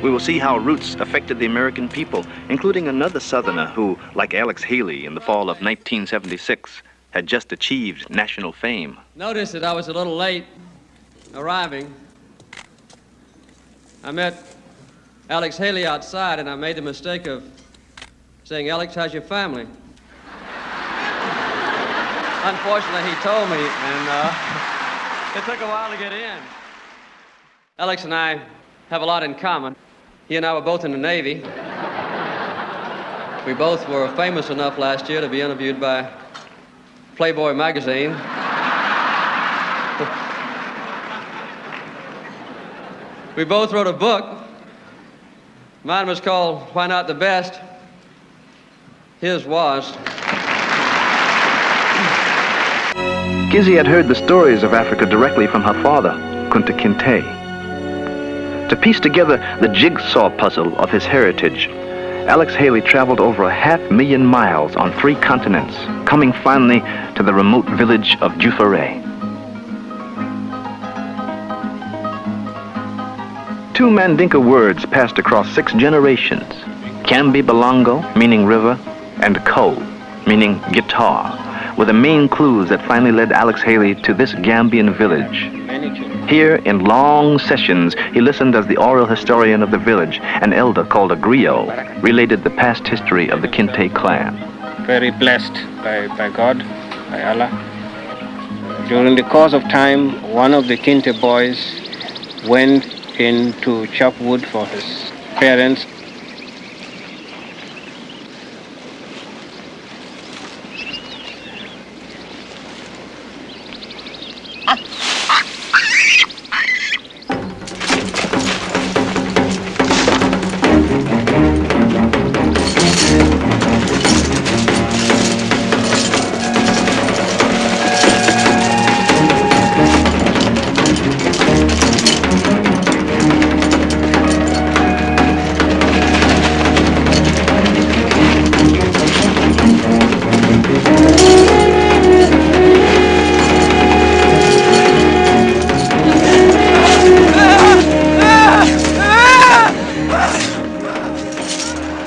We will see how roots affected the American people, including another Southerner who, like Alex Haley in the fall of 1976, had just achieved national fame. Notice that I was a little late arriving. I met Alex Haley outside, and I made the mistake of saying, "Alex, how's your family?" Unfortunately, he told me, and it took a while to get in. Alex and I have a lot in common. He and I were both in the Navy. We both were famous enough last year to be interviewed by Playboy magazine. We both wrote a book. Mine was called Why Not the Best? His was. Kizzy had heard the stories of Africa directly from her father, Kunta Kinte. To piece together the jigsaw puzzle of his heritage, Alex Haley traveled over 500,000 miles on 3 continents, coming finally to the remote village of Jufere. 2 Mandinka words passed across 6 generations: Kambi Balongo, meaning river, and Ko, meaning guitar, were the main clues that finally led Alex Haley to this Gambian village. Here, in long sessions, he listened as the oral historian of the village, an elder called a griot, related the past history of the Kinte clan. Very blessed by God, by Allah. During the course of time, one of the Kinte boys went in to chop wood for his parents.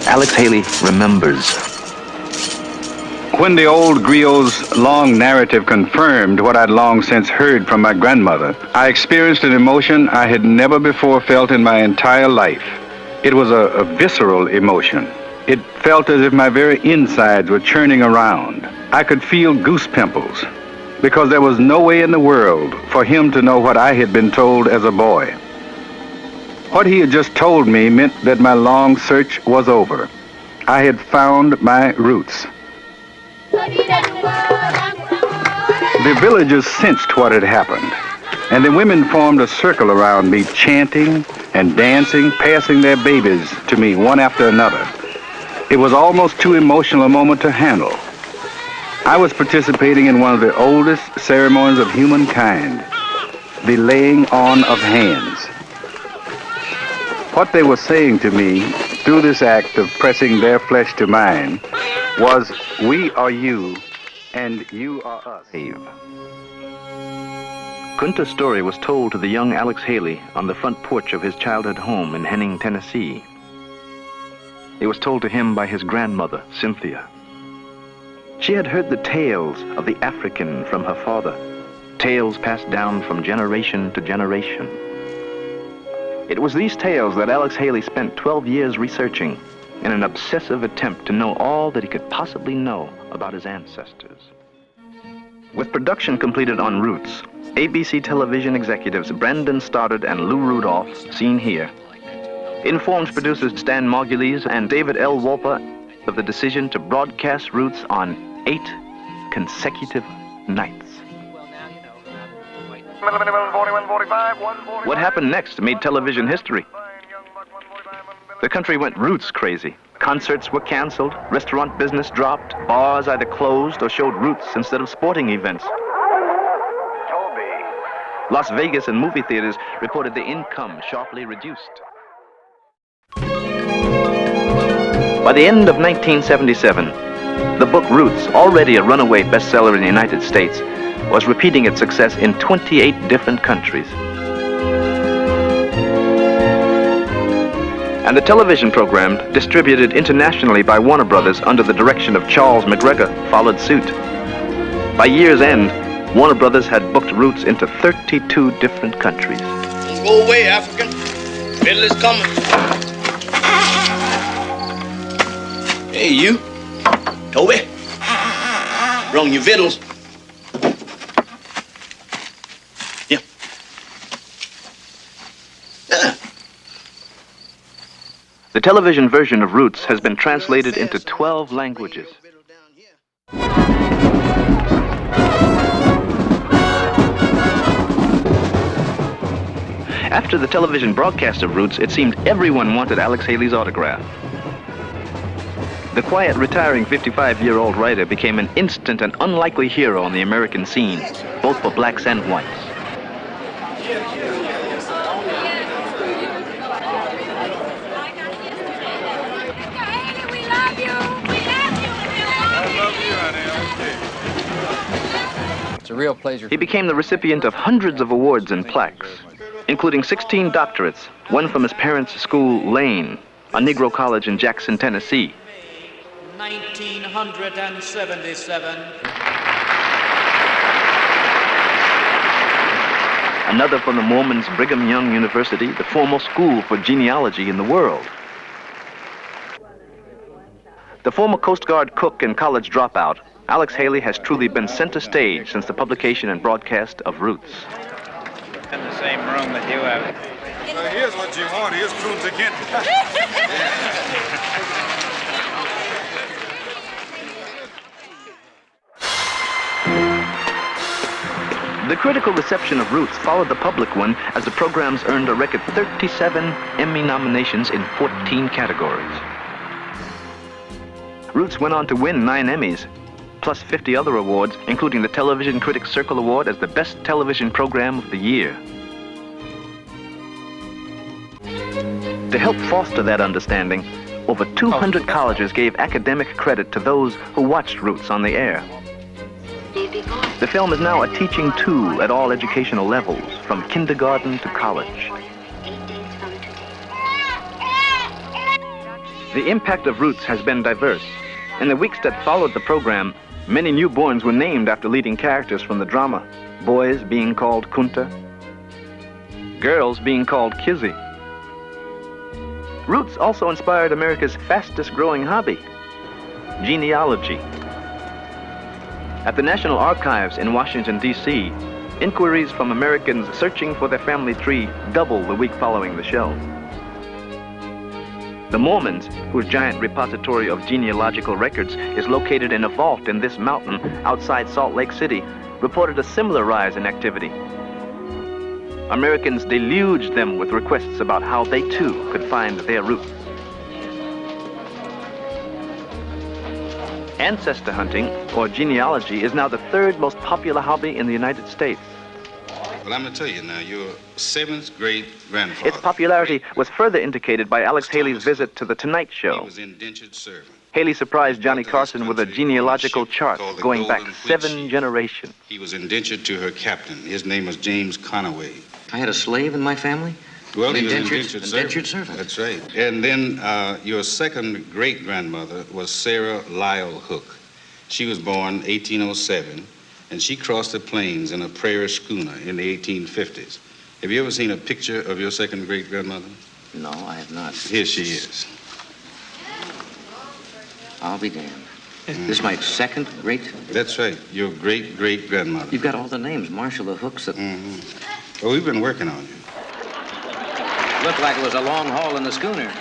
Alex Haley remembers. When the old griot's long narrative confirmed what I'd long since heard from my grandmother, I experienced an emotion I had never before felt in my entire life. It was a visceral emotion. It felt as if my very insides were churning around. I could feel goose pimples, because there was no way in the world for him to know what I had been told as a boy. What he had just told me meant that my long search was over. I had found my roots. The villagers sensed what had happened, and the women formed a circle around me, chanting and dancing, passing their babies to me one after another. It was almost too emotional a moment to handle. I was participating in one of the oldest ceremonies of humankind, the laying on of hands. What they were saying to me through this act of pressing their flesh to mine was, we are you and you are us. Kunta's story was told to the young Alex Haley on the front porch of his childhood home in Henning, Tennessee. It was told to him by his grandmother, Cynthia. She had heard the tales of the African from her father, tales passed down from generation to generation. It was these tales that Alex Haley spent 12 years researching in an obsessive attempt to know all that he could possibly know about his ancestors. With production completed en route, ABC television executives Brandon Stoddard and Lou Rudolph, seen here, informed producers Stan Margulies and David L. Wolper of the decision to broadcast Roots on 8 consecutive nights. What happened next made television history. The country went Roots crazy. Concerts were canceled, restaurant business dropped, bars either closed or showed Roots instead of sporting events. Las Vegas and movie theaters reported the income sharply reduced. By the end of 1977, the book Roots, already a runaway bestseller in the United States, was repeating its success in 28 different countries. and the television program, distributed internationally by Warner Brothers under the direction of Charles McGregor, followed suit. By year's end, Warner Brothers had booked Roots into 32 different countries. Don't go away, African. Fiddle is coming. Hey, you. Toby. Bring your victuals. Yeah. The television version of Roots has been translated into 12 languages. After the television broadcast of Roots, it seemed everyone wanted Alex Haley's autograph. The quiet, retiring 55-year-old writer became an instant and unlikely hero on the American scene, both for blacks and whites. It's a real pleasure. He became the recipient of hundreds of awards and plaques, including 16 doctorates, one from his parents' school, Lane, a Negro college in Jackson, Tennessee. 1977. Another from the Mormons' Brigham Young University, the foremost school for genealogy in the world. The former Coast Guard cook and college dropout, Alex Haley has truly been center stage since the publication and broadcast of Roots. In the same room that you have. Here's what you want. Here's Coons again. The critical reception of Roots followed the public one as the programs earned a record 37 Emmy nominations in 14 categories. Roots went on to win 9 Emmys, plus 50 other awards, including the Television Critics Circle Award as the Best Television Program of the Year. To help foster that understanding, over 200 colleges gave academic credit to those who watched Roots on the air. The film is now a teaching tool at all educational levels, from kindergarten to college. The impact of Roots has been diverse. In the weeks that followed the program, many newborns were named after leading characters from the drama, boys being called Kunta, girls being called Kizzy. Roots also inspired America's fastest-growing hobby, genealogy. At the National Archives in Washington, D.C., inquiries from Americans searching for their family tree doubled the week following the show. The Mormons, whose giant repository of genealogical records is located in a vault in this mountain outside Salt Lake City, reported a similar rise in activity. Americans deluged them with requests about how they too could find their roots. Ancestor hunting, or genealogy, is now the 3rd most popular hobby in the United States. Well, I'm going to tell you now, your 7th great-grandfather. Its popularity was further indicated by Alex Haley's visit to The Tonight Show. He was indentured servant. Haley surprised Johnny Carson with a genealogical chart going back 7 generations. He was indentured to her captain. His name was James Conaway. I had a slave in my family? Well, he was indentured servant. That's right. And then your 2nd great-grandmother was Sarah Lyle Hook. She was born 1807, and she crossed the plains in a prairie schooner in the 1850s. Have you ever seen a picture of your 2nd great-grandmother? No, I have not. Here she is. I'll be damned. This is my 2nd great... That's right, your great-great-grandmother. You've got all the names, Marshall, the Hooks, the... Well, we've been working on you. Looked like it was a long haul in the schooner.